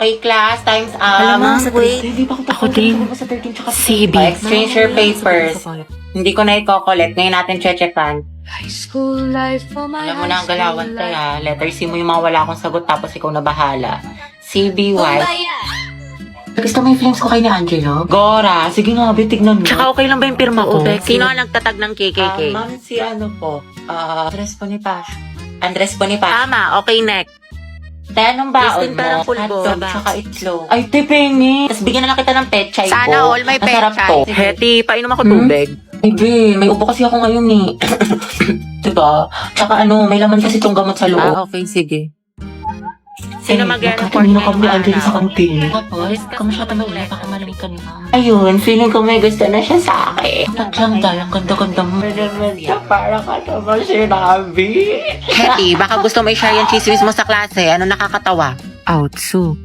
Okay, class, time's up. Alam mo, sa wait. Hindi pa Ako din. Sa 13 tsaka CB. Exchange your papers. Hindi ko na i-collect. Ngayon natin checkan. High school life for my Alam mo na ang galawan kaya. Letter C mo yung mga wala akong sagot tapos ikaw na bahala. CBY. Gusto mo yung flames ko kay ni Angelo? Gora, sige nga, tignan mo. Tsaka okay lang ba yung pirma ko? Oo, Sino ang nagtatag ng KKK? Ma'am, si ano po? Andres Bonifacio. Andres Bonifacio. Tama, okay, next. Tayo anong baon Listing pa ng mo? pulbo. Hotdog tsaka itlog. Ay, tepengi. Tapos bigyan na lang kita ng pechay Sana ko. all may Masarap pechay. to. Heti, painom ako Hmm? tubig. Ay, be, may ubo kasi ako ngayon eh. Diba? Tsaka may laman kasi itong gamot sa loob. Okay, sige. Sino mag-report Kanina kami ni Angelo sa kantin. Tapos, kamusta ka maulit? Baka malamig ka niya. Ayun, feeling ko may gusto na siya sa akin. Tadyang dahil ang ganda-ganda mo. Para ka naman sinabi. Heti, baka gusto mo i-share yung chismis mo sa klase. Ano nakakatawa? Outsu.